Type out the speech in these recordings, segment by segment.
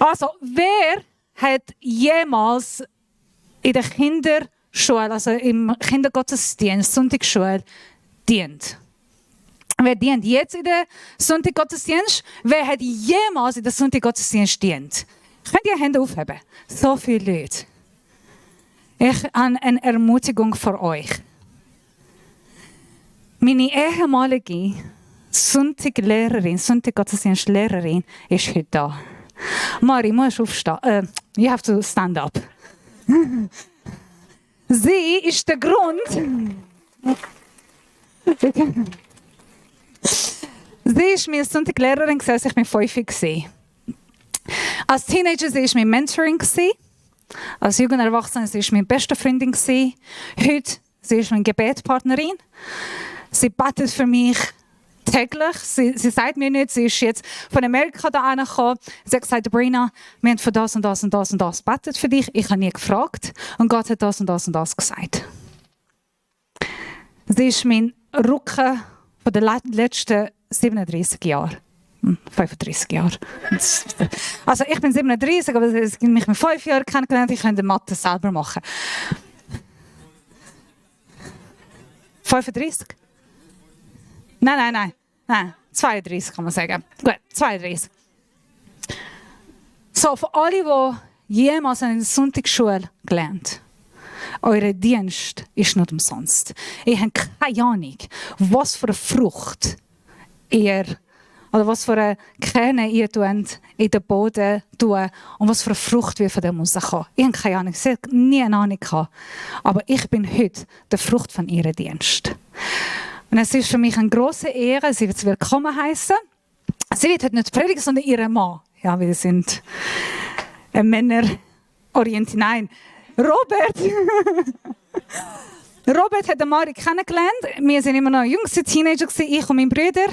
Also, wer hat jemals in der Kinderschule, also im Kindergottesdienst, Sonntagsschule, dient? Wer dient jetzt in der Sonntaggottesdienst? Wer hat jemals in der Sonntaggottesdienst dient? Könnt ihr Hände aufheben? So viele Leute. Ich habe eine Ermutigung für euch. Meine ehemalige Sonntaggottesdienstlehrerin ist heute da. Mari, musst aufstehen. You have to stand up. Sie ist der Grund. Sie ist meine Sonntaglehrerin, als ich mich 5 war. Als Teenager war sie mein Mentoring. Als Jugenderwachsene war sie meine beste Freundin. Heute sie ist meine Gebetspartnerin. Sie betet für mich täglich. Sie sagt mir nicht, sie ist jetzt von Amerika da angekommen. Sie hat gesagt, Brina, wir haben für das und das und das und das betet für dich. Ich habe nie gefragt. Und Gott hat das und das und das gesagt. Sie ist mein Rücken von den letzten 37 Jahren. 35 Jahre. Also ich bin 37, aber sie haben mich mit 5 Jahren kennengelernt. Ich könnte Mathe selber machen. 35? Nein. 32 kann man sagen. Gut, 32. So, für alle, die jemals in der Sonntagsschule gelernt haben, euer Dienst ist nicht umsonst. Ihr habt keine Ahnung, was für eine Frucht ihr, oder was für eine Kerne ihr in den Boden tun und was für eine Frucht wir von dem rauskommen. Ich habe keine Ahnung, sie hat nie eine Ahnung gehabt. Aber ich bin heute die Frucht von ihrem Dienst. Und es ist für mich eine grosse Ehre, sie wird willkommen heißen. Sie wird heute nicht predigen, sondern ihren Mann. Ja, wir sind Männer orientiert. Nein, Robert. Robert hat Mari kennengelernt. Wir waren immer noch jüngste Teenager, ich und mein Bruder.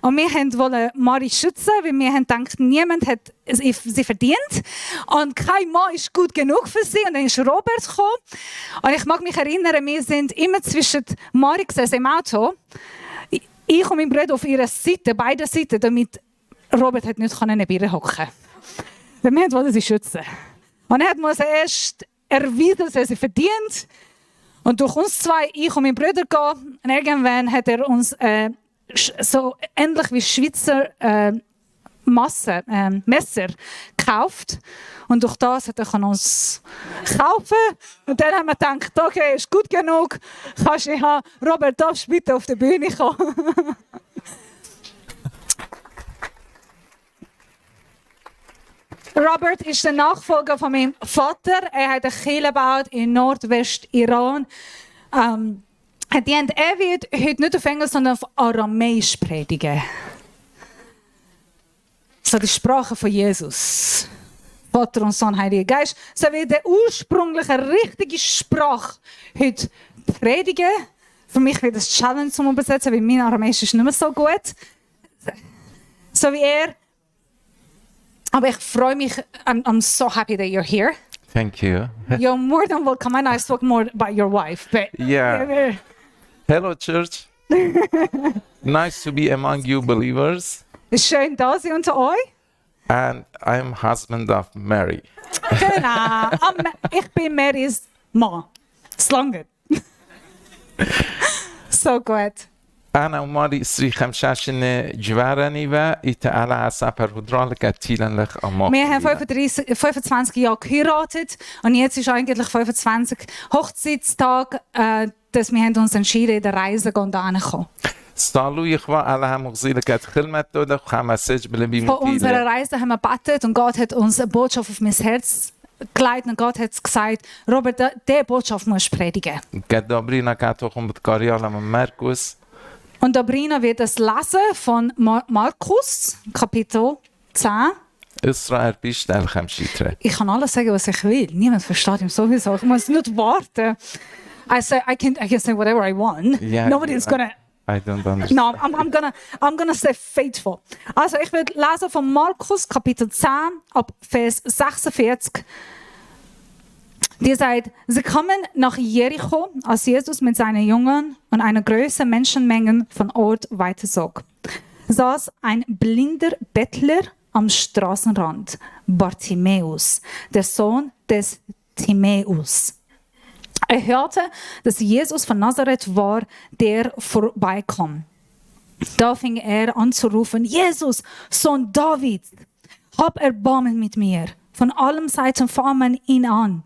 Und wir wollten Mari schützen, weil wir haben gedacht, niemand hat sie verdient. Und kein Mann ist gut genug für sie. Und dann ist Robert gekommen. Und ich mag mich erinnern, wir sind immer zwischen Mari gesessen im Auto. Ich und mein Bruder auf ihrer Seite, beide Seiten, damit Robert nicht neben ihr hocken konnte. Wir wollten sie schützen. Und er musste erst erweisen, dass er sie verdient. Und durch uns zwei, ich und mein Bruder, gehen. Und irgendwann hat er uns so ähnlich wie Schweizer Messer gekauft. Und durch das hat er uns kaufen. Und dann haben wir gedacht, okay, ist gut genug. Kannst du haben. Robert, darfst du bitte auf die Bühne kommen? Robert ist der Nachfolger von meinem Vater. Er hat eine Kirche gebaut in Nordwest-Iran. Er wird heute nicht auf Englisch, sondern auf Aramäisch predigen. So die Sprache von Jesus. Vater und Sohn, Heiliger Geist. So wie der ursprüngliche, richtige Sprache heute predigen. Für mich wird es Challenge zum Übersetzen, weil mein Aramäisch ist nicht mehr so gut. So wie er. Aber ich freue mich. I'm so happy that you're here. Thank you. You're more than welcome. I know I spoke more about your wife, but Yeah. Hello, church. Nice to be among you believers. Es ist schön, da sein unter euch. And I'm husband of Mary. Genau. Ich bin Marys Mann. Slangen. So gut. أنا وماري صريخ مشاشن جوارني و إتعالى عصابر هدرال كتيلن لخ أماق. Wir haben 25 Jahre geheiratet und jetzt ist eigentlich 25 Hochzeitstag, dass wir uns entschieden, in der Reise zu gehen. استالو يخوا على هم غزيلة كات خلمت دولة خمسة بلا Von بيمتيلة. unserer Reise haben wir gebetet und Gott hat uns eine Botschaft auf mein Herz gelegt und Gott hat gesagt, Robert, diese Botschaft musst du predigen. قدابرينا كاتوخم بتكاريالا من ماركوس. Und Sabrina wird es lesen von Markus, Kapitel 10. إسرائيل بيشتغل خمشيترة. Ich kann alles sagen, was ich will. Niemand versteht ihn sowieso. Ich muss nicht warten. I can say whatever I want. Yeah, Nobody's gonna. I don't understand. No, I'm gonna stay faithful. Also ich werde lesen von Markus Kapitel 10 ab Vers 46. Die sagt, sie kommen nach Jericho, als Jesus mit seinen Jüngern und einer größeren Menschenmenge von Ort weiterzog. Saß ein blinder Bettler am Straßenrand Bartimäus, der Sohn des Timäus. Er hörte, dass Jesus von Nazareth war, der vorbeikam. Da fing er an zu rufen: Jesus, Sohn Davids, hab Erbarmen mit mir. Von allen Seiten fuhr man ihn an.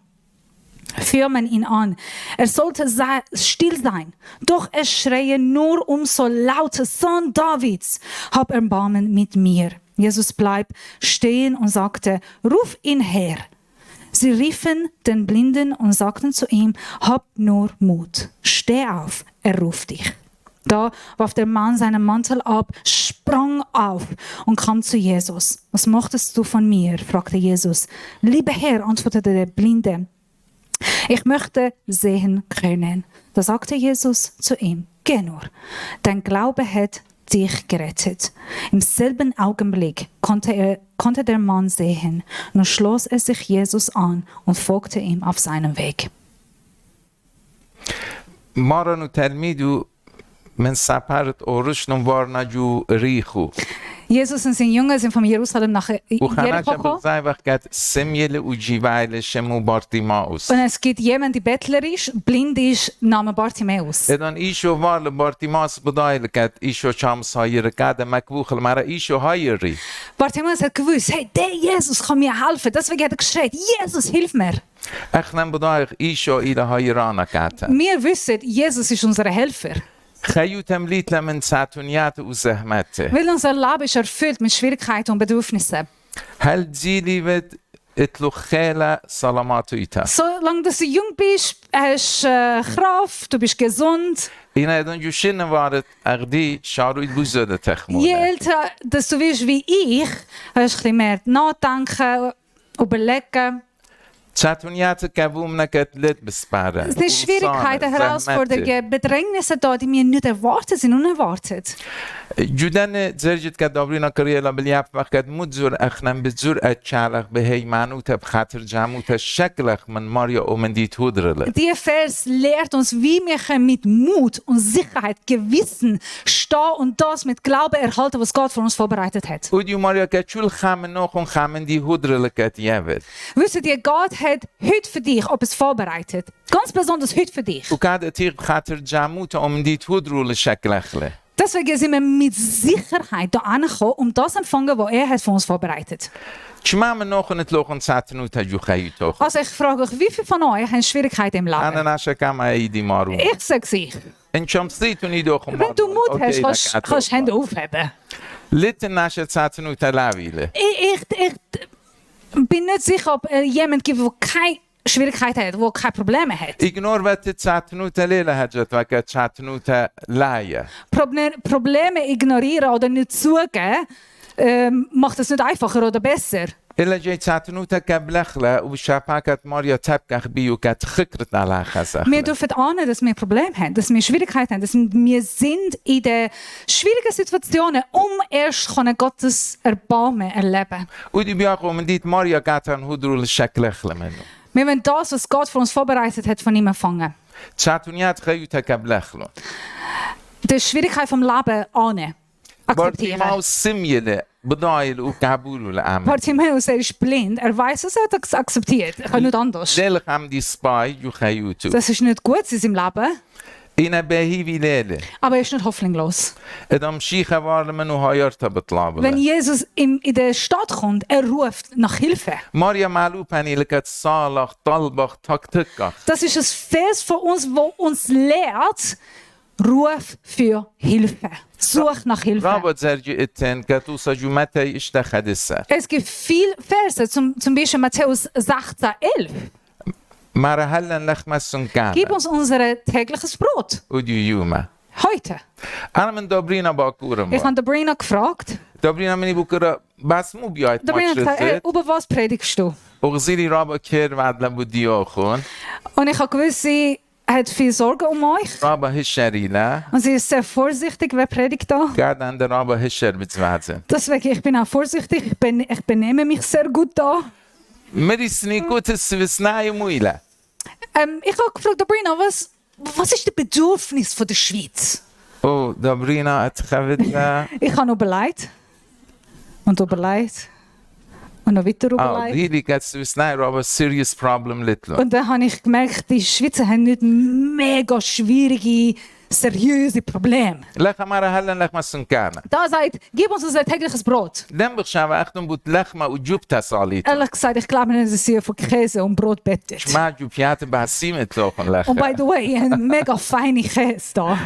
Er sollte still sein, doch er schreie nur umso lauter: Sohn Davids, hab Erbarmen mit mir. Jesus blieb stehen und sagte: Ruf ihn her. Sie riefen den Blinden und sagten zu ihm: Hab nur Mut, steh auf, er ruft dich. Da warf der Mann seinen Mantel ab, sprang auf und kam zu Jesus. Was möchtest du von mir? Fragte Jesus. Lieber Herr, antwortete der Blinde, ich möchte sehen können. Da sagte Jesus zu ihm: Geh nur, dein Glaube hat dich gerettet. Im selben Augenblick konnte der Mann sehen. Nun schloss er sich Jesus an und folgte ihm auf seinem Weg. مرة تلميذ من سفرت أورشنم وارنجو ريخو Jesus und seine Jünger sind von Jerusalem nach Jericho gekommen. Und es gibt jemanden, der Bettler ist, blind ist, Name Bartimäus. Bartimäus hat gewusst, hey, der Jesus kann mir helfen. Deswegen hat er geschrien: Jesus, hilf mir. Wir wissen, Jesus ist unser Helfer. Weil unser Leben ist erfüllt mit Schwierigkeiten und Bedürfnissen. Solange du jung bist, hast du Kraft, du bist gesund. Je älter dass du wirst wie ich, hast du ein bisschen mehr nachdenken, überlegen. Es sind Schwierigkeiten, Herausforderungen, Bedrängnisse da, die wir nicht erwartet sind, unerwartet. جودن زرجت که دابرینا کریلا بلیاب وقت مدزور اخنم بزور اتشالخ بهی معنوت بخاطر جاموت شکلخ من ماریا اومندیت هودرله. Die Vers lehrt uns, wie wir mit Mut und Sicherheit, Gewissen stehen und das mit Glauben erhalten, was Gott für uns vorbereitet hat. ودیو ماریا که چول خامن نخون خامن دی هودرله کت یابد. Wisst ihr, Gott hat heute für dich etwas vorbereitet. Ganz besonders heute für dich. وكاد اتيق بخاطر جاموت اومندیت هودرله شکلخله. Deswegen sind wir mit Sicherheit da angekommen, um das zu empfangen, was er hat für uns vorbereitet. Also ich frage euch, wie viele von euch haben Schwierigkeiten im Leben? Ich sage sie. Wenn du Mut hast, kannst du Hände aufheben. Ich bin nicht sicher, ob jemand gibt, der keine Schwierigkeiten hat, der keine Probleme hat. Probleme ignorieren oder nicht zugeben, macht es nicht einfacher oder besser. إلا جاي تعتنوتا كبلخلة وبشافاكت ماريا تبكخ بيو كتخكرت على خزخ. Wir dürfen ahnen, dass wir Probleme haben, dass wir Schwierigkeiten haben, dass wir sind in den schwierigen Situationen, erst Gottes Erbarmen erleben. ودي بياقو من ديت ماريا قاتن هدرو للشكلخلة منه. Wir wollen das, was Gott für uns vorbereitet hat, von ihm empfangen. تعتنيات خيوتا كبلخلة. Die Schwierigkeit vom Leben ahnen, akzeptieren. Bartimäus, er ist blind, er weiß, er hat es akzeptiert, er kann nicht anders. Das ist nicht gut in seinem Leben. Aber er ist nicht hoffnungslos. Wenn Jesus in die Stadt kommt, er ruft nach Hilfe. Das ist ein Vers von uns, wo uns lehrt, ruf für Hilfe. Such nach Hilfe. Es gibt viele Verse, zum Beispiel Matthäus 16,11. Gib uns unser tägliches Brot. Heute. Ich habe Dobrina gefragt. Dobrina hat gesagt, über was predigst du? Und ich habe gewusst, sie hat viel Sorge um euch. Und sie ist sehr vorsichtig, wer predigt da. Deswegen, ich bin auch vorsichtig, ich benehme mich sehr gut da. Ich habe gefragt, Dobrina, was ist das Bedürfnis von der Schweiz? Oh, Dobrina, ich habe überlegt. Und überlegt. Und noch weiter Oh, überlegt. really gets to snare of a serious problem little. Und dann habe ich gemerkt, die Schweizer haben nicht mega schwierige, seriöse Probleme. لك مرة هلا لك ما سنكانا. Da sagt, gib uns unser tägliches Brot. دم بخشوا أختم بود لخمة وجوب تصاليت. Ehrlich gesagt, ich glaube nicht, dass sie von Käse und Brot bettet. ما جوب فيات بحسيمة لوخن لخ. Und by the way, ihr habt mega feine Käse da.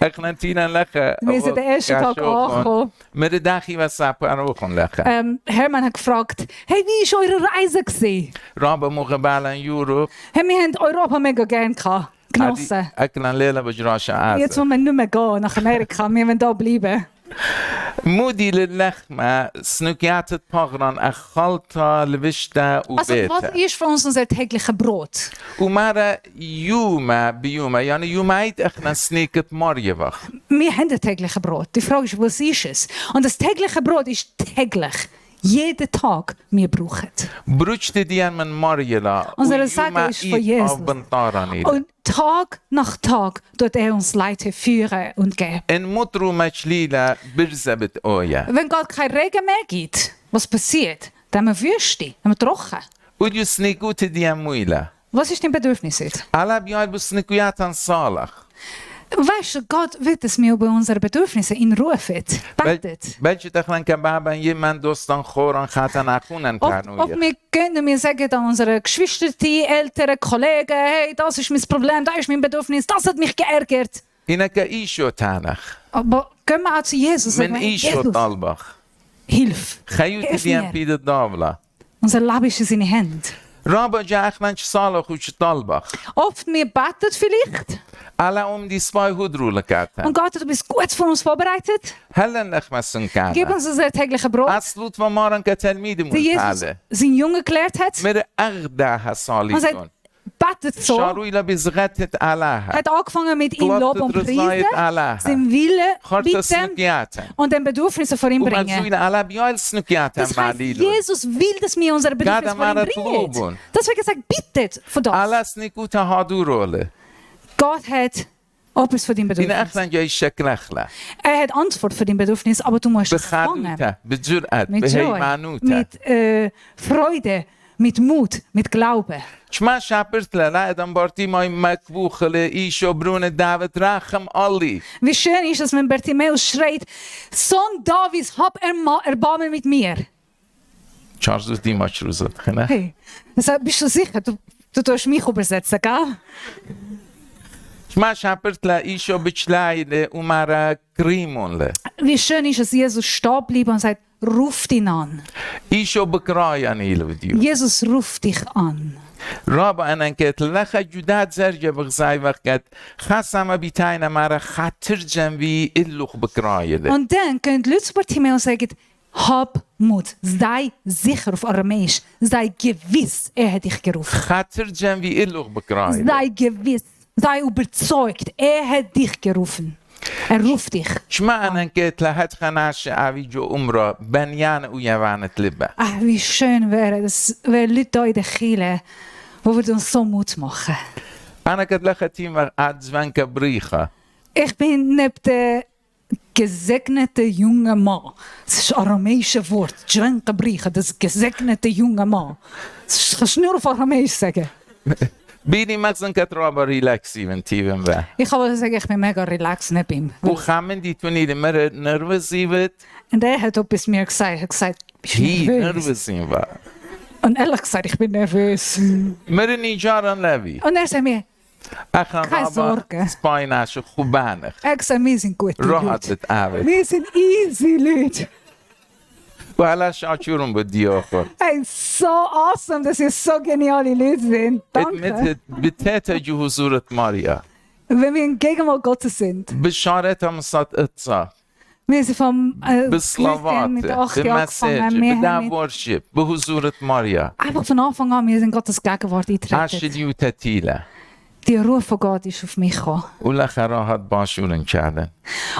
إحنا تينا لخ. Wir sind den ersten Tag angekommen. مر داخي وساب أنا وخن لخ. Hermann hat gefragt, hey, wie war eure Reise gewesen? رابع مقبلا يورو. Hey, wir haben Europa mega gern gehabt, genossen. أكلنا ليلة بجراش Jetzt عازة. wollen wir nicht mehr gehen nach Amerika, wir wollen da bleiben. مودي للخمة سنوكيات بغران أخلطة لبشتا Also, was وبيتا. ist für uns unser tägliches Brot? ومارا يوما بيوما يعني يومايت احنا سنيكت ماريوخ. Wir haben ein tägliches Brot. Die Frage ist, was ist es? Und das tägliche Brot ist täglich. Jeden Tag wir brauchen. بروجت ديان من ماريلا. Unsere Sage ist von Jesus. Und Tag nach Tag tut uns Leute führen und geben. ان مطرو مجليلا برزبت اويا. Wenn Gott kein Regen mehr gibt, was passiert? Dann haben wir Wüste, dann haben wir trocken. وديو سنيكوت ديان مويلا. Was ist dein Bedürfnis heute? على بيال بسنيكوياتان صالح. Weißt du, Gott will, dass wir über unsere Bedürfnisse ihn rufen. Betet. بلش تخلن كبابا يمن دوستان خوران خاتن اخونن Ob تانويا. wir gehen und wir sagen an unsere Geschwister, Eltern, Kollegen, hey, das ist mein Problem, das ist mein Bedürfnis, das hat mich geärgert. إنك إيشو تانخ. Aber gehen wir auch zu Jesus und من sagen, إيشو Jesus, طالبخ. hilf. خيوت Hilf ديان mir. بيد الدابلة. Unser Leben ist in seine Hände. رابا جا اخلن صالح وش طالبخ. Oft wir beten vielleicht على دي سباي هدرو لكاتن. und Gott hat etwas Gutes für uns vorbereitet. هلا لخ ما سنكانا. Gib uns unser tägliches Brot, أصلوت ومارن كتلميذ die Jesus متعالى. seinen Jungen gelehrt hat. مر أغدا Und هصاليتون. sagt, betet so. شارو إلى بزغتت علىها. Hat angefangen mit ihm Lob und طلبت Preisen, رزايت علىها. seinen Willen خرطة bitten سنكياتن. und dann Bedürfnisse vor ihm ومزويل bringen. على بيال سنكياتن Das heißt, معليلون. Jesus will, dass wir unsere Bedürfnisse Gada vor ihm mara bringen. tlubun. Deswegen sagt, bittet für das. على سنكوتا هادورولة. Gott hat etwas für dein إن Bedürfnis. أخلن جاي شكلخلا. Hat Antwort für dein Bedürfnis, aber du musst es fangen. بخانوتا بجرأة Mit Joy, بهيمانوتا. mit Freude, mit Mut, mit Glauben. شما شابرت لا ادم بارتي ماي مكبوخ لإيشو برون دعوت رحم الله. Wie schön ist es, wenn Bartimäus schreit, Sohn Davids, hab Erbarmen mit mir. چارزو دی ماچ روزت خنه. Hey, deshalb bist du sicher, du tust mich übersetzen, gell? شما شابرت لا إيشو بچلاي لأمارا كريمون له. Wie schön ist es, Jesus stehen bleibt und sagt, ruft ihn an. إيشو بكراي أنا يلوديو. Jesus ruft dich an. رابع أنا كت لخ جداد زرجة بغزاي وقت خاصة بيتاينا مارا خاطر جنبي إلوخ بكراي له. Und dann können die Leute zu Bartimäus sagen, hab Mut, sei sicher auf Aramäisch, sei gewiss, hat dich gerufen. خاطر جنبي إلوخ بكراي له. Sei gewiss, sei überzeugt, hat dich gerufen. ruft dich. شما أنا كت لهت خناش عويجو أمرا بنيان ويوانت لبا. Ach, wie schön wäre das, wäre Leute da in der Kirche, wo wir uns so Mut machen. أنا كت لختيم أدزوان كبريخة. Ich bin neben der gesegnete junge Mann. Das ist ein aramäisches Wort. Dschwenkebrieche, das gesegnete junge Mann. Das kannst du nur auf Aramäisch sagen. بيني مثلا كترابا ريلاكسي من تيفن با. Ich kann wohl sagen, ich bin mega relaxed neben ihm. وخامن دي توني لمرة نرفزي بت. Und er hat etwas mir gesagt. Er hat gesagt, bist du هي nervös? نرفزي با. Und ehrlich gesagt, ich bin nervös. مرة نيجارا لبي. Und er sagt mir, أخنا Keine رابا Sorge. سبايناش خوبانخ. er sagt, wir sind gute راحت Leute. بتقابل. Wir sind easy Leute. وعلى شعورهم بدي آخر. Hey, so awesome, dass ihr so geniale Leute sind. Danke. بتاتا جهوزورة ماريا. Wenn wir in Gegenwart Gottes sind. بشارتها مصات اتصا. Wir sind vom بالصلوات. mit 8 Jahren بالمساج. angefangen. Wir بدا haben ورشيب. بهزورة ماريا. einfach von Anfang an, wir sind in Gottes Gegenwart eingetreten. عشريو تتيلة. Die Ruhe von Gott ist auf mich gekommen. ولا خراهات باشورن كادن.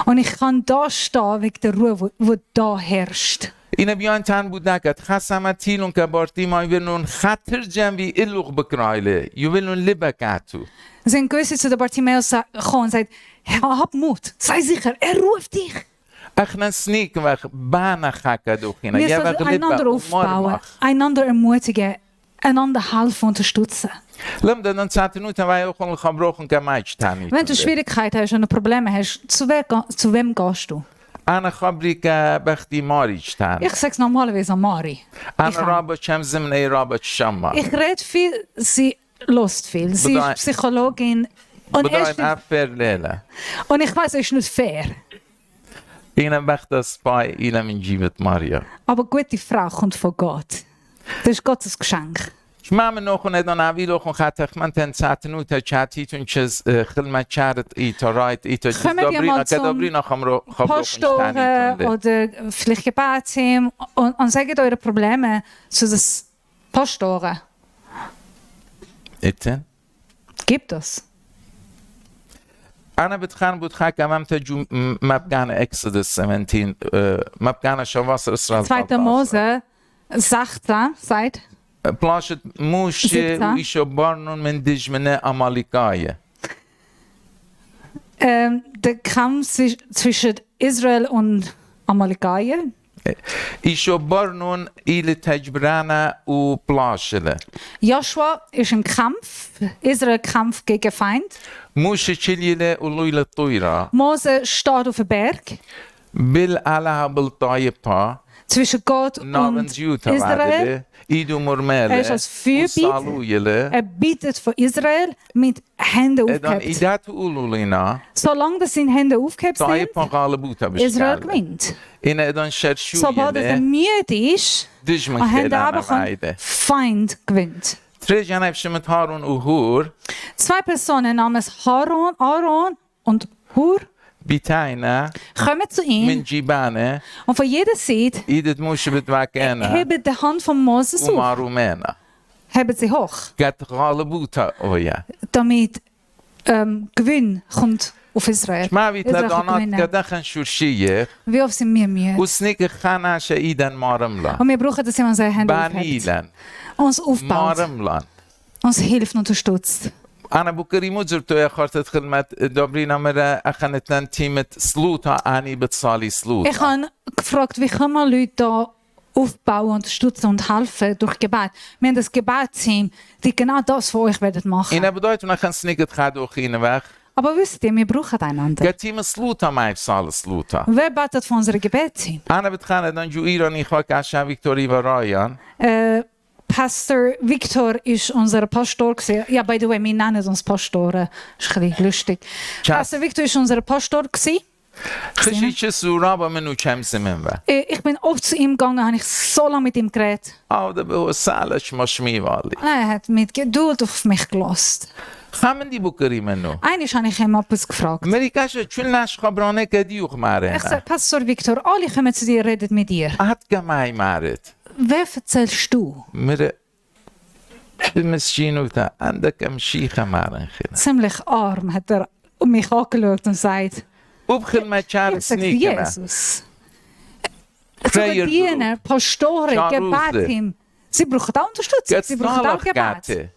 Und ich kann da stehen wegen der Ruhe, die da herrscht. اینا بیان تن بودکت خسامت تیلون که بارتی مای ونون خطر جنبی ایلوغ بکرایله یوونون لبکاتو. Sind gewisse zu der Bartimäus gekommen und sagt, hab Mut, sei sicher, er ruft dich. احنا سنيك وخ بانا خاكا دوخينا Wir يا sollen einander وغلبا aufbauen, مرمخ einander ermutigen, einander helfen, unterstützen. لم دنا ساعتنوتا واي اخون الخبروخن كمايش تاني Wenn du Schwierigkeiten hast und Probleme hast, zu wem gehst du? انا خبري كبختي ماريش تاني Ich sage es normalerweise an Mari. انا رابط شمس من اي رابط الشمع Ich rede viel, sie lost viel. Sie ist Psychologin. Und, بداين افر ليلة und ich weiß, es ist nicht fair. انا بخت سباي الى من جيبة ماريا Aber gute Frau kommt von Gott. Das ist Gottes Geschenk. شما من نوخون ادان عویل اخون خاتخ من تن ساعتنوتا چاتیتون چز خلمت چارت ایتا رایت ایتا جز دابرینا كدابرینا خبروخن Pastoren تاني oder vielleicht Gebetsteam und sagt eure Probleme zu den Pastoren. اتن Gibt es. انا بتخان بتخاك امام تجو مبقان اكسودس 17 مبقان شواصر اسرائيل 2. Mose 16 sagt, بلاشت موش 17. ويشو بارنون من دجمنه اماليكايه der Kampf zwischen Israel und Amalekiter. ايشو بارنون الى تجبرانا و بلاشله Joshua ist im Kampf, Israel kämpft gegen Feind. موش تشليله ولويل الطويره Mose steht auf dem Berg بالعلاها بالطايبها zwischen Gott نابن und زيوتا Israel. بعدله ايدو مرمله als Fürbiet. وصالويله Er bietet von Israel mit Händen ادان aufgehebt. ايدات اولولينا Solange das seine Hände aufgehebt sind, طايبها غالبوتا Israel بشكال gewinnt. إن ادان Sobald er شرشويله müde ist, دجمن an Hände خيلانا runterkommt, بعيده Feind gewinnt. تريجانا بشمت هارون وهور 2 Personen namens Aaron und Hur بتاعنا kommen zu من ihm جيبانه und von jeder Seite ايدت موش بتواكانا heben die Hand von Moses auf, ومارومانا heben sie hoch, قد غالبوتا اويا damit Gewinn kommt auf Israel. ما بيت Israel kann لدانات gewinnen. قدخن شورشيه Wie oft sind wir müde? وسنيك خانا شايدا مارملا Und wir brauchen, dass jemand seine Hände aufhebt, بانيلا uns aufbaut, مارملا uns hilft und unterstützt. انا بكري مزرتو يا خارتت خدمت دابرينا مرة اخنتن تيمة سلوتا اني بتصالي Ich سلوتا habe gefragt, wie kann man Leute da aufbauen, unterstützen und helfen durch Gebet. Wir haben das Gebetsteam, die genau das für euch werden machen. انا بدايتو نخن سنيك تخادو خينا وخ Aber wisst ihr, wir brauchen einander. قد تيمة سلوتا معي بصال سلوتا Wer betet für unsere Gebetsteam? انا بتخانة دان جو ايراني خواك عشان فيكتوري ورايان Pastor Victor ist unser Pastor gewesen. Ja, by the way, wir nennen uns Pastoren. Das ist ein bisschen lustig. Pastor Victor ist unser Pastor gewesen. خشي چه سورا با منو چمس من و Ich bin oft zu ihm gegangen, habe ich so lange mit ihm geredet. آوده به سالش مشمی والی Er hat mit Geduld auf mich gelassen. خامن دی بکری منو Einmal habe ich ihm etwas gefragt. امریکاش چون نش خبرانه کدیوخ ماره Ich sage, Pastor Victor, alle kommen zu dir, reden mit dir. احد گمای مارد Wer erzählst du? مره بمسجینو تا عندكم شيخ مارن خنا Ziemlich arm hat er mich angeschaut und sagt, وبخل ما چار ich sage, سنيكنا Jesus. Sogar Diener, Pastoren, Gebetteam, sie brauchen auch Unterstützung, sie brauchen auch Gebet. گاته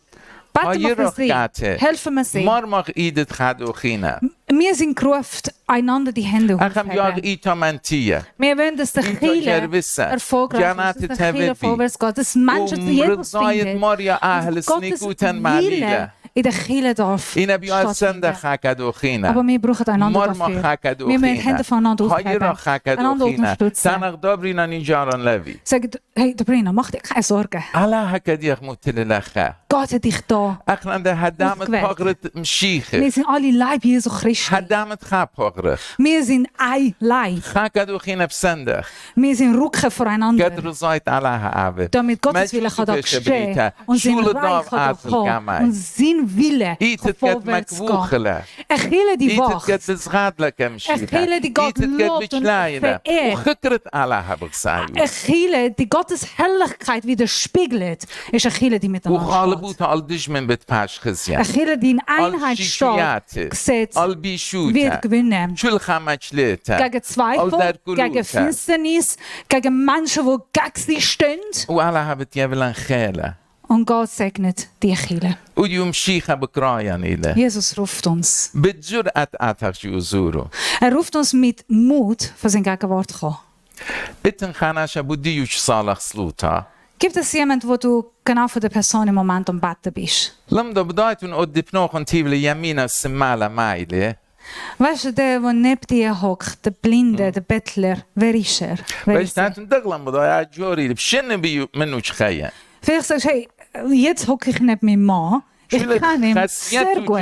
Beten wir für sie, گاته helfen wir sie. مرمخ ایدت خدو خینا Wir sind gerufen, einander die Hände اخم یاغ aufzuheben. ایتا منتیه Wir wollen, dass der ایتا Kirche جربسه erfolgreich جانات ist, dass der Kirche تببی vorwärts geht, dass Menschen zu Jesus ومرضايت finden. ماريا اهل Dass Gottes سنيكوتن Wille معليلة in der Kirche darf اینا بیاد سنده stattfinden. خاکدو خینا Aber wir brauchen einander مرمخ dafür. خاکدو Wir müssen خینا Hände voneinander هایرا aufheben, خاکدو einander خینا unterstützen. تنق دابرینا نینجاران لوی Sagt, hey, Dobrina, mach dir keine Sorgen. على هكذا متل لخا Gott hat dich da. اخنا ده هدامت Aufgeweckt. پاغرت مشيخه Wir sind alle Leib Jesu Christi. هدامت خاب پاغره Wir sind ein Leib. خاکدو خینا بسندخ Wir sind Rücken voreinander. قد رزايت علىها عابد Damit Gottes Wille kann da geschehen und sein Reich kann da kommen und sein Wille kann ايتت قد vorwärts gehen. مكبوخله Eine Kirche, die ايتت قد wacht. بزغاد لك مشيخه Kirche, die Gott ايتت قد lobt und بجلايله verehrt. وخكرت علىها بغسايو Eine Kirche, die Gottes Herrlichkeit widerspiegelt, ist eine Kirche, die miteinander steht. وغالبوت الدش من بتباش خزيان Eine Kirche, die in Einheit steht, sieht, البيشوتا wird gewinnen. شو الخمجليتا Gegen Zweifel, gegen Finsternis, gegen Menschen, die gegen sie stehen. وعلىها بتيابلن خيله Und Gott segnet die Kirche. ويمشيها بكرايا إلى Jesus ruft uns. بجرأة أتاك يزورو Ruft uns mit Mut von seiner Gegenwart zu kommen. إتن خاناشا بديوش صالح سلوتا Gibt es jemanden, wo du genau von der Person im Moment am Betten bist? لما بدايتون قدبنوخن تيبل يمينا السمالة مايلة Weißt du, der neben dir hockt, der Blinde, der Bettler, wer ist er? Wer ist er? بجتاتون دغلن بدايا جوري بشن بيو منو تخيا Vielleicht sagst du, hey, jetzt hocke ich neben meinem Mann. Ich kenne ihn sehr gut.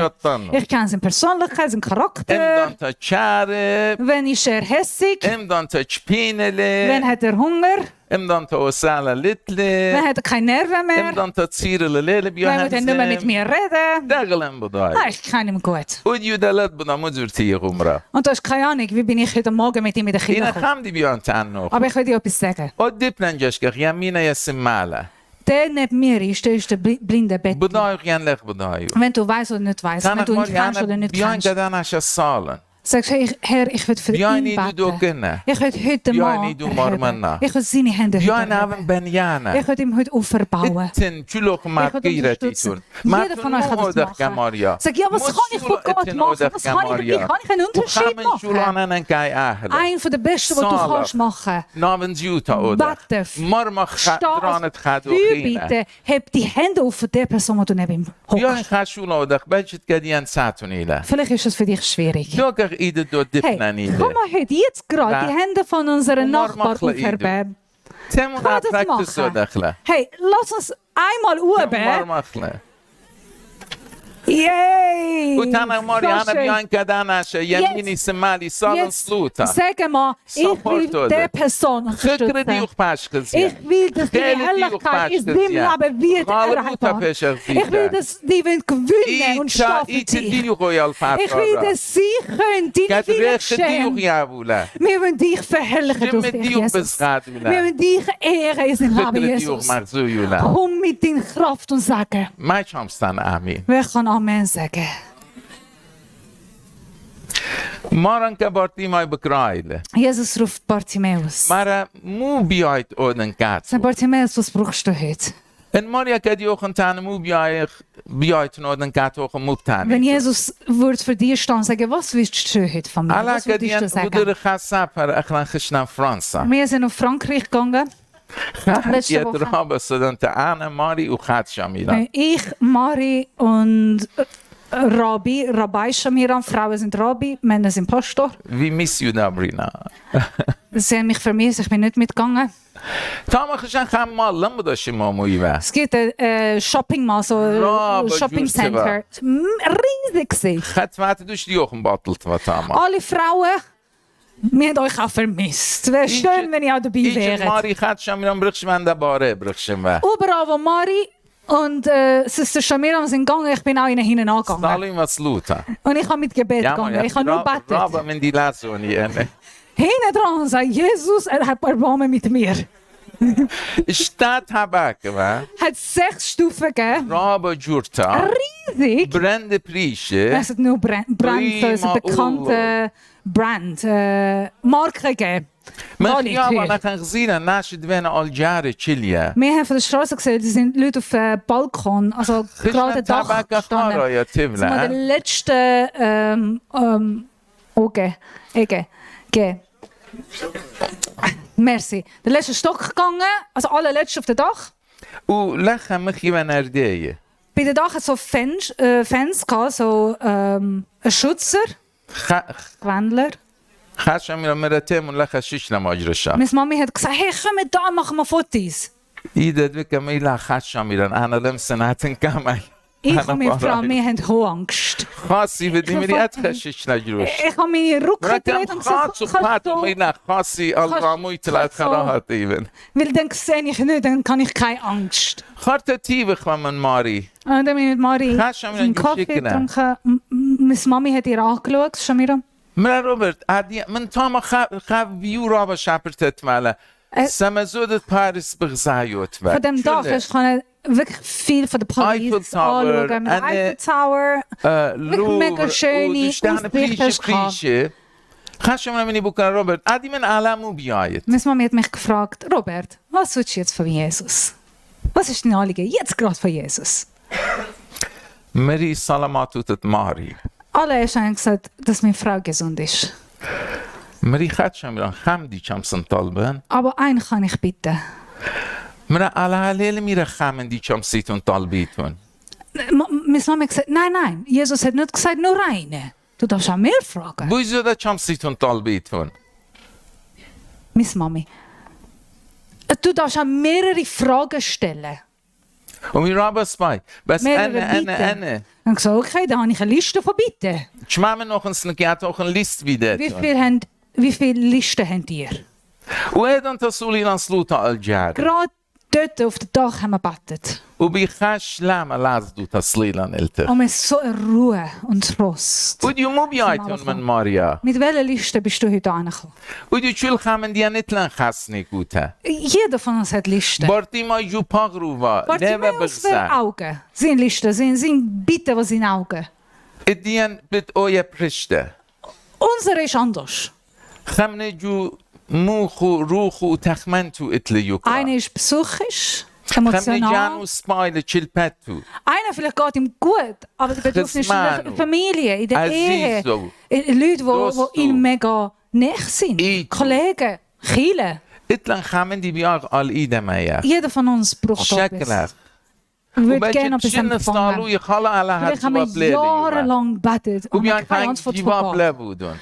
Ich kenne seine Persönlichkeit, seinen Charakter. امدان تا تشارب Wenn ist er hässig? امدان تا تشبينلي Wenn hat er Hunger? امدان تا وسالة لتلي Wenn hat er keine Nerven mehr? امدان تا تصير الليلة Wenn will er nicht mehr mit بيوهنزم mir reden? دغلن بدايا Ah, ich kenne ihn gut. وديو دلت بدا مزورتي غمرا Und du hast keine Ahnung, wie bin ich heute Morgen mit ihm in der Kirche إنا gekommen. خامدي بيوان تعنو Aber ich will dir etwas sagen. قدبنا نجشكخ يمينا يسمالة Der neben mir ist der blinde Bettler. بدايو خيان لك بدايو Wenn du weißt oder nicht weißt, wenn كانت du ihn kennst مريانا oder nicht بيوان kennst, قداناش الصالن sagst du, hey, Herr, ich will für بيوان ihn يدو beten. دوكنا Ich will heute بيوان Mann يدو erheben. مرمنا Ich will seine Hände بيوان erheben. عبن بنيانا Ich will ihm heute auferbauen. اتن شلوك ما Ich will تقيرتي unterstützen. تون ما Jeder von euch kann das تنودك machen. كماريا Sag, ja, was kann ich von Gott machen? Was kann ich, wie kann ich einen Unterschied وخامن machen? شولانا نكاي أهلا Ein von der besten, die du Salaf. kannst machen. نابن زيوتا أودا Beten. مرمى درانت خادو خينا Bitte, heb die Hände auf von der Person, die du neben ihm بيوان hockst. خاشولا ودك بجت قديان ساتون إلى Vielleicht ist es für dich schwierig. دوكخ إيدو دو Hey, دبنا komm mal heute, jetzt gerade, die Hände von unserem Umar Nachbar machla aufheben. تمون Kann das أتركت machen? دخله Hey, lass uns einmal üben. مخله Yay! وتانا ماري So أنا schön. بيان كداناش يميني سمالي صالن Jetzt سلوتا sag mal, ich will Support der Person خكر unterstützen. ديوخ باشكزيا Ich will, dass die Herrlichkeit in seinem Leben wird erreichbar. Ich will, dass die gewinnen und إيتا schlafen إيتا dich. ديوخو يا Ich will, الفاتورة dass sie können, deine قد Willen ريخ ديوخ geschehen. يا بولا Wir wollen dich verherrlichen جم durch dich, ديوخ Jesus. بسخاد Wir ولا wollen dich ehren in seinem Leben, خكر ديوخ Jesus. مغزوي ولا Komm mit deiner Kraft und sage, ما يشامستان آمين wer kann Amen sagen? مارن كبارتي ماي بكرايل Jesus ruft Bartimäus. مارا مو بيايت أودن كات Sag Bartimäus, was brauchst du heute? إن ماريا كديوخن تانا مو بيايت أودن كات أوخن مو Wenn بتاني Jesus würde für dich stehen und sagen, was willst du heute von mir? على Was würdest كديان du sagen? ودر خاصة پر أخلان خشنا فرنسا Wir sind nach Frankreich gegangen. Letzte يا Woche. درابة صدنت أنا ماري وخات شاميلا Ich, Mari und Rabbi Shamiran, Frauen sind Rabbi, Männer sind Pastor. We miss you Dabrina Sie haben mich vermisst, ich bin nicht mitgegangen. تاما خشان خام مال لما داشي ماموي با Es gibt ein Shopping Mall, so ein Shopping Center. Riesig gewesen. خات فات دوش ديوخن باطلت وتاما Alle Frauen, wir haben euch auch vermisst. Wäre schön, wenn ihr auch dabei إيش wäret. ماري خات شاميلا برخش من دباره برخش با Überall, wo Mari und Sister Shamiran sind gegangen, ich bin auch ihnen hinten angegangen. صالي مسلوطة Und ich habe mit Gebet gegangen. Ich habe nur gebetet. رابا من دي لازوني أنا Hinten dran sagt Jesus, er hat Erbarmen mit mir. اشتات هباك با Hat 6 Stufen gegeben. رابا جورتا Riesig. برند بريشة Es hat nur Brand, so eine bekannte Brand, Marke gegeben. من Gar nicht خيابة teuer. أنا كان غزينا ناشد بين الجارة تشيليا Wir haben von der Straße gesehen, die sind Leute auf dem Balkon, also gerade Dach تباك خارا gestanden. يا Das war der تبلا letzte Merci. Der letzte Stock gegangen, also allerletzte auf dem Dach. ولخا مخي ونردية Bei dem Dach hat es so Fans gehabt, so ein Schützer, Gewändler. خاشم من مرتين ولخا شيش لما أجرشا Meine Mami hat gesagt, hey, komm da, machen wir Fotos. إذا دوك ميلا خاشم من أنا لم سناتن كامي Ich und meine Frau, wir haben hohe Angst. خاصي بدي مريات خشيش نجروش Ich habe meine Rücken ركم gedreht und خاص gesagt, وخات kannst du, ميلا خاصي الراموي تلات خراهات إيفن weil dann sehe ich nicht, dann kann ich keine Angst. خارتا تيبخ من ماري Und dann bin ich mit Mari Kannst du mir einen einen Kaffee schicken? getrunken. Meine Mami hat ihr angeschaut, Shamira. من روبرت عادي من تاما خاف بيو رابا شابرتت مالا سمزودت باريس بغزايوت Von dem Dach ich kann wirklich viel von der Paris Tower, anschauen. Mit dem Eiffel Tower. mega schöne Aussichten. Kannst du mir meine Buch Robert? Adi men ala mu biayet. Meine Mami hat mich gefragt, Robert, was willst du jetzt von Jesus? Was ist dein Anliegen jetzt gerade von Jesus? Mary Salamat ut Mari. Alle haben gesagt, dass meine Frau gesund ist. Mary Khatcham ran khamdi cham santalban. Aber einen kann ich bitten. Mara ala halele mira khamdi cham situn talbitun. Meine Mama hat gesagt, nein, Jesus hat nicht gesagt, nur eine. Du darfst auch mehr fragen. Wieso da cham situn talbitun? Meine Mami. Du darfst auch mehrere Fragen stellen. Und wir haben es bei. Was Mehrere Bitten. Und ich gesagt, okay, dann habe ich eine Liste von Bitten. Schmammen noch uns geht auch eine Liste wieder. Wie viele Listen habt ihr? وهذا انت صولي لنسلوطة الجار. Gerade dort auf dem Dach haben wir gebetet. وبيخاش لما لازدو تصليلا قلت. Und wir so eine Ruhe und Trost. وديو مو بيايتون من ماريا. Mit welcher Liste bist du heute angekommen? وديو تشول خامن ديا نتلن خاسني كوتا. Jeder von uns hat Listen. بارتي ما جو باغروفا. نبا Bartimäus für بغزا. Augen. Sind Listen, sind Bitten, die sind Augen. اديان بت اويا برشته. Unsere ist anders. خمني جو موخو روخو تخمنتو اتليوكا. Eine ist psychisch, خمني emotional. جانو سبايل تشلبتو. Einer vielleicht geht ihm gut, aber die Bedürfnisse in der Gesmano. Familie, in der Ehe, Azizo. Leute, Dosto. die ihm mega nah sind, Ito. Kollegen, Kinder. اتلن خامن دي بياغ al ايدا مايا. Jeder von uns braucht شكلك. etwas. Ich würde gerne etwas وبجد empfangen. شنو يخلى على Vielleicht haben wir jahrelang gebetet und wir haben keine Antwort von Gott. لابودون.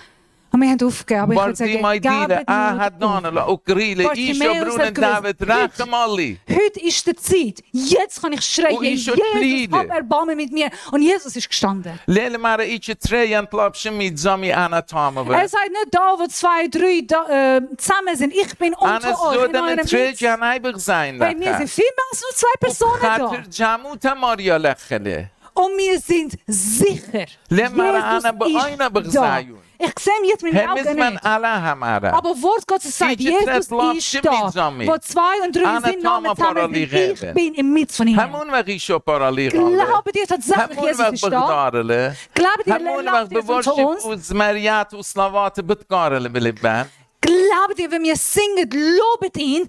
Und wir haben aufgegeben, aber ich würde بارتي ما sagen, يدير gebt mir هدانا لا اوكريله ايشو Bartimäus برون hat دافيد gewusst, راخم علي. heute ist die Zeit. Jetzt kann ich schreien. Und ich Jesus, schon Friede. hab Erbarmen mit mir. Und Jesus ist gestanden. ليلة مرة ايش تريان طلب شمي زامي انا تامه. Er sagt nicht da, wo 2, 3 zusammen sind. Ich bin انا unter euch in زوده eurem من تري Mitz. جاناي بغزاين Bei mir لك. sind viel mehr als nur 2 Personen خاطر da. جاموتا ماريا لخله. Und wir sind sicher. لما انا Jesus بأين ist da. بغزايون. Ich sehe ihn jetzt mit meinen همز Augen من nicht. على همارا. Aber Wort Gottes sagt, Ich Jesus jetzt lass ist Schimmel da. zusammen. Wo 2 und 3 Anna sind Namen Tama zusammen Parali sind. Ich geben. bin im Mitz von ihnen. همون وقت شو پارالی Glaubt ihr tatsächlich, همون Jesus وقت ist da? بقدارله. Glaubt ihr, همون lebt وقت Jesus unter بورشب uns? وزمريات وصلوات بتقارله بلبان. Glaubt ihr, wenn wir singen, lobet ihn,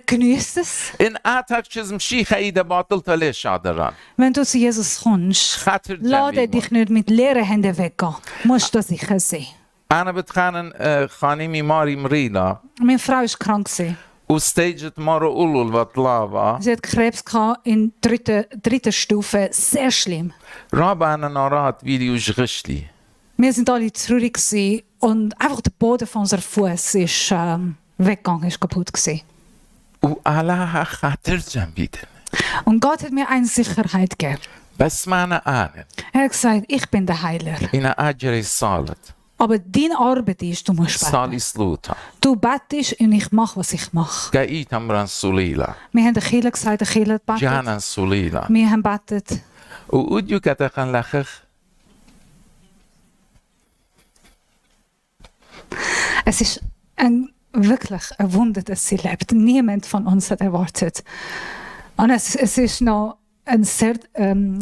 genießt es? إن آتك چیزم شیخ ایده باطل تله شادران. Wenn du zu Jesus kommst, خاطر lade جميل. dich nicht mit leeren Händen weggehen. Musst du sicher sein. أنا بتخانن خانيمي ماري مريلا. Meine Frau war krank. وستيجت مرة أولول وطلابا. Sie hat Krebs gehabt in dritter Stufe. Sehr schlimm. رابع أنا نارات فيديو جغشلي. Wir sind alle traurig gewesen und einfach der Boden von unserem Fuß ist weggegangen, ist kaputt gewesen. وعلاها خاطر جنبيدن. Und Gott hat mir eine Sicherheit gegeben. بس ما أنا آمن. Er hat gesagt, ich bin der Heiler. إن أجري صالت. Aber deine Arbeit ist, du musst beten. صالي سلوتا. Du betest und ich mache, was ich mache. كايت أمران سوليلا. Wir haben der Killer gesagt, der Killer betet. جانا سوليلا. Wir haben betet. وأوديو كتاقن لخخ. Es ist wirklich ein Wunder, dass sie lebt. Niemand von uns hat erwartet. Und es ist noch eine sehr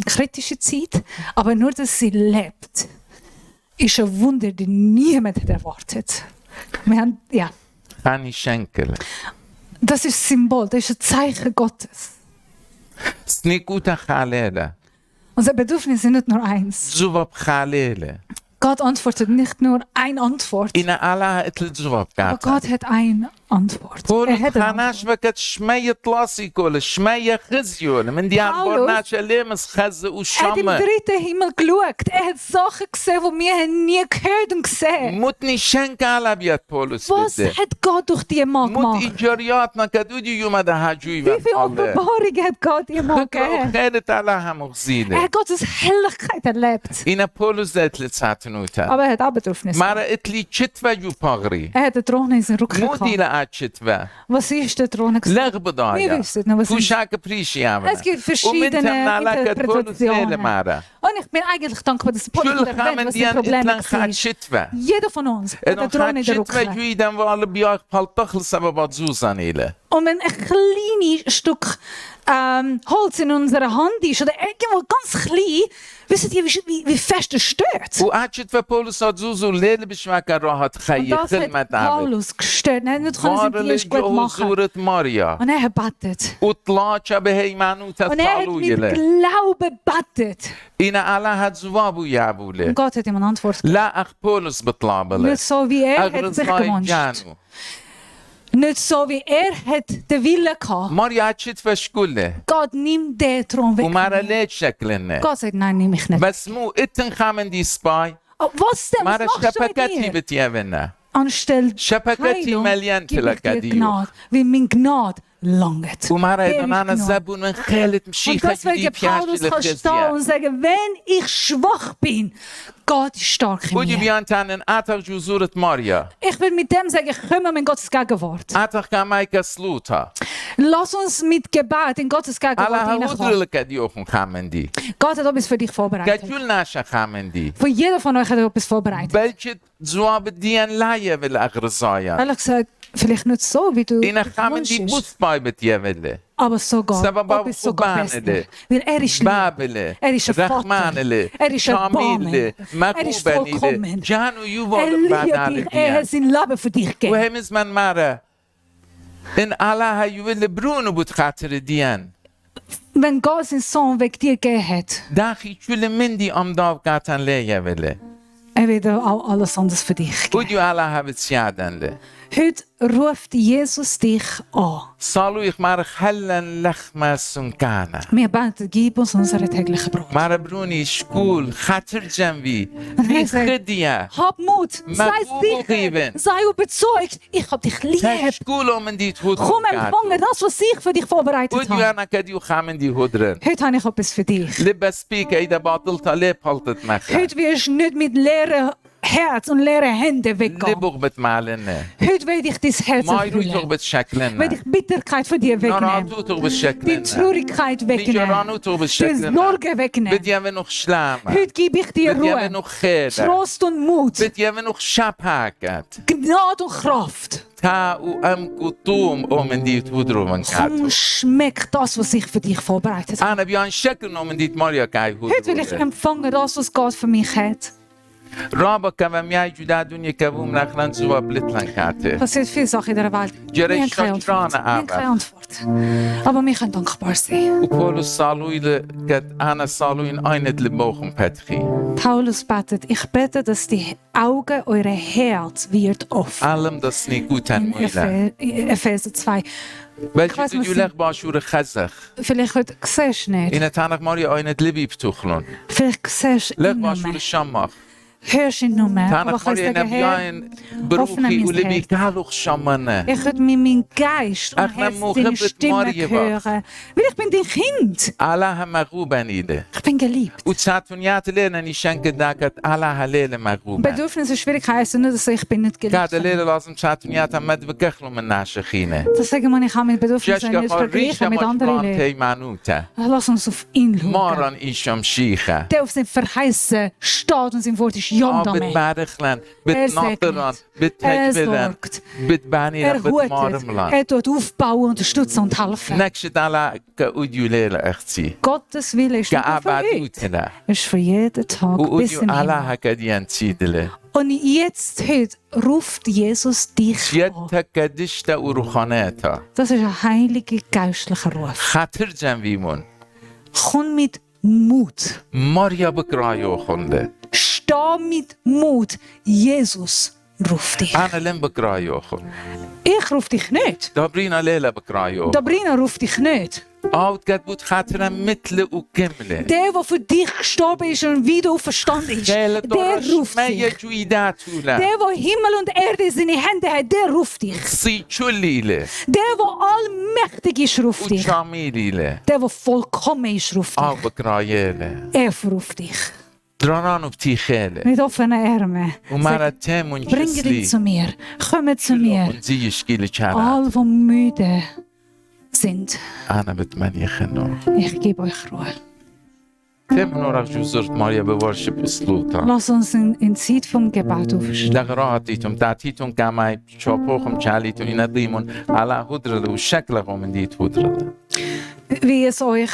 kritische Zeit, aber nur, dass sie lebt, ist ein Wunder, das niemand hat erwartet. Wir haben, ja, خاني شنكل. das ist Symbol, das ist ein Zeichen Gottes. سنيكوتا خاليلة. Unsere Bedürfnisse sind nicht nur eins. زواب خاليلة. Gott antwortet nicht nur eine Antwort, إن على إتل زواب aber كاتا. Gott hat eine Antwort. بول hat eine خاناش Antwort. بكت شمية طلاسي كول شمية خزيون من ديان Paulus بورناش ليمس خز Er hat im وشامة 3. Himmel geschaut. Er hat Sachen gesehen, die wir nie gehört und gesehen. متني شنك على بيات بولس Was بده hat Gott durch die Mann مت gemacht? إيجارياتنا كدودي يوم ده هاجوي Wie viel Offenbarung hat Gott ihr Mann gegeben? خيرت على هم Er غزيلة hat Gottes Herrlichkeit erlebt. إن بولس ذات لتساتنوتا Aber er hat auch Bedürfnisse. مارا إتلي تشتفا جو باغري Er hat eine Drohne in seinen Rücken مو دي gehabt. لا تشتفا Was ist die Drohne? لغ Wir بضايا wissen nicht, was ist. فوشاك بريشي يامنا Es gibt ومن verschiedene تمنا لك بولس ليلة Interpretationen. مارا Und ich bin eigentlich dankbar, dass Paulus كل erwähnt, خامن was die ديان Probleme إتلان خات waren. شتفا Jeder von uns hat إنه eine Drohne خات in der شتفا Rücken. جويدا والله بياغ بالتخل سببات زوزان إله Und Und wenn ein kleines Stück Holz in unserer Hand ist oder irgendwo ganz klein, wisst ihr, wie fest es stört? وقعدت في بولس زوزو ليل بشمك راحت Und خي das hat خدمة عمل Paulus gestört. Er hat nicht können مار seinen Dienst gut اللي machen. زورة ماريا Und er hat betet. وطلعت بهي معنوتا Und er hat الطالو mit يلي Glauben betet. إنا على هاد زوابو يعبولي Und Gott hat ihm eine Antwort gegeben. لا أخ بولس بطلع بلي Nicht so, wie er hat sich أغرزاي gewünscht. جانو Nicht so, wie er hat den Willen gehabt. ماريا عدشت فشكولي Gott, nimm den Thron weg. ومارا von mir. ليت شكلنا Gott sagt, nein, nimm mich nicht. بس مو اتن خامن دي سباي Oh, was denn? Was مارا machst du mit شبكتي mir? بتيابنا Anstelle شبكتي Heilung مليان gebe ich dir تلكاديو Gnade, weil mein Gnade langt. ومارا Der ist إذا أنا Gnade. الزبون من خالد Und مشيخة deswegen جدي Paulus بياشي kann stehen لخزيا und sagen, wenn ich schwach bin, Gott ist stark in ودي mir. بيان تانن أتغ جزورة ماريا Ich will mit dem sagen, kommen in Gottes Gegenwart. أتغ كامايكا سلوتا Lass uns mit Gebet in Gottes على Gegenwart هودر hineinkommen. لك ديوخن خامندي Gott hat etwas für dich vorbereitet. كجول ناشا خامندي Für jeder von euch hat er etwas vorbereitet. بلجت زواب الديان لايا بالأغرزايا Ehrlich gesagt, vielleicht nicht so, wie du إنا خامندي wünschst, بوث باي بتيابلي aber sogar, Sababa Gott ist sogar besser. Ubanele. Weil er ist lieb. بابلي Er ist ein Vater. رحمانلي Er ist شاميلي erbarmen. Er ist مكوبنيلي vollkommen. جانو Er يوفول بعد liebt على dich. Er hat الديان sein Leben für dich gegeben. وهم زمان مارا إن الله يولي برونو بتخاطر الديان Wenn Gott seinen Sohn wegen dir gegeben hat, داخي شول مندي أمضاف قاتن ليا بلي er wird auch alles anders für dich geben. وديو الله بتسيادن لي Heute ruft Jesus dich an. صالو يخمار خلن لخمة سنكانا Wir beten, gib uns unsere tägliche Brot. مارا بروني شكول خاطر جنبي Und er في sagt, خدية hab Mut, sei Magbubuch sicher, geben. sei überzeugt, ich hab dich lieb. تشكولو من دي تهود Komm empfange das, was ich für dich vorbereitet وديو habe. أنا كديو خامن دي هودرن Heute habe ich etwas für dich. لبس بيك إذا باطلت ليه بحلتت مخا Heute wirst du nicht mit leeren Herz und leeren Händen weggehen. لبوغ بتمعلنا Heute werde ich dein Herz ما يروتوغ erfüllen. بتشكلنا Werde ich Bitterkeit von dir wegnehmen. نراتوتوغ Die بتشكلنا Traurigkeit wegnehmen. نجرانوتوغ Die بتشكلنا Sorge wegnehmen. بدي أمنوخ شلامة Heute gebe ich dir بدي Ruhe, أمنوخ خيرة Trost und Mut, بدي أمنوخ شبهاكت Gnade und Kraft. تا وأم كتوم أومن دي تهودرو من كاتو Komm, schmeck das, was ich für dich vorbereitet habe. أنا بيان شكل أومن دي ماريا كاي Heute will ich هودرو empfangen, das, was Gott für mich hat. رابا كما مياي جدا دنيا كبوم لخلان زوا بلتلن كاتي Es passiert viele Sachen in dieser Welt. Wir جري haben keine Antwort. Wir haben keine Antwort. Aber wir können dankbar sein. وبولس صالوي قد أنا صالوين أين لبوخم بتخي Paulus betet, ich bete, dass die Augen eurer Herz wird offen. علم دسني كوتن In مويلة Epheser 2. بل Ich weiß, جدو was يلغ باشور خزخ Vielleicht heute siehst du nicht. إن تانك ماريا أين لبي بتخلون Vielleicht siehst du لغ ihn nur باشور mehr. الشمخ Hörst ihn nur mehr. Aber تانك ich kann ماريا sagen, Herr, نبيان بروخي mein ولبي Herz. كالوخ شمانة ich könnte mit meinem Geist und Ach, Herz Memo, deine Gebet Stimme Maria hören. Weil ich bin dein Kind. علىها مغوبة نيلة Ich bin geliebt. وتساتونيات ليلة نيشان كداكت علىها ليلة مغوبة Bedürfnisse und Schwierigkeiten heißen nicht, dass ich bin nicht geliebt كاد bin. ليلة لازم تساتونيات مد بكخلو من ناشخينة Das sagen wir, ich kann mit Bedürfnissen جاشكا nicht قريشة vergleichen mit anderen Leuten. مجبران تي مانوتا Lass uns auf ihn schauen. ماران إيشام شيخة Der auf sein Verheißen steht und sein Wort ist ja und Amen. بتبارخلن بتناطرن بتهجبلن sorgt. بتبانيلن Hutet, بتمارملن tut aufbauen, unterstützen und helfen. نكشت على كأوديو ليلة أختي Gottes Wille ist nicht nur für heute. كأبادوتنا Es ist für jeden Tag bis وأوديو im على Himmel. هكذا تسيدله Und jetzt, heute, ruft Jesus dich an. شيتك كدشتا وروخاناتا Das ist ein heiliger geistlicher Ruf. خاطر جنبيمون Komm mit Mut. ماريا بكرايو خنده Steh mit Mut. Jesus ruft dich. أنا لم بكرايو خن Ich rufe dich nicht. دابرينا ليلة بكرايو Sabrina ruft dich nicht. أوت قد بود خاطرا مثل وكملة Der für dich gestorben ist und wieder auferstanden ist, خيلة der دورش ruft ما dich. يجويدات ولا Der Himmel und Erde in seine Hände hat, der ruft dich. خصي شليلة Der allmächtig ist, ruft dich. وشاميليلة Der vollkommen ist, ruft أو dich. بكرايلة Ruft dich. درانانو بتي خيلة Mit offenen Armen. ومارا Sag, تامون bringe dich جسلي zu mir. Kommt zu mir. ونزي يشكيلي شارع All, die müde sind. أنا بتمنى خنو Ich gebe euch Ruhe. تم نورك جزرت ماريا بورشب اسلوتا Lass uns in Zeit vom Gebet aufstehen. دغراتيتم تعطيتم كما شوفوكم شاليتم ينظيمون على هدرة وشكلهم من ديت هدرة Wie es euch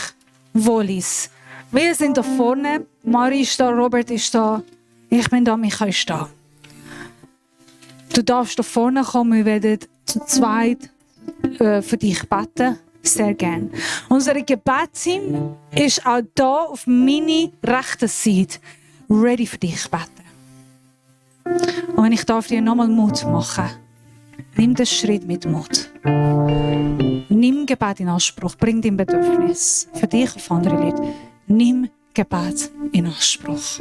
wohl ist. Wir sind da vorne. Mari ist da, Robert ist da. Ich bin da, Micha ist da. Du darfst da vorne kommen. Wir werden zu zweit für dich beten. Sehr gern. Unser Gebetsteam ist auch da auf meiner rechten Seite ready für dich beten. Und wenn ich darf dir nochmal Mut machen, nimm den Schritt mit Mut. Nimm Gebet in Anspruch, bring dein Bedürfnis für dich auf andere Leute. Nimm Gebet in Anspruch.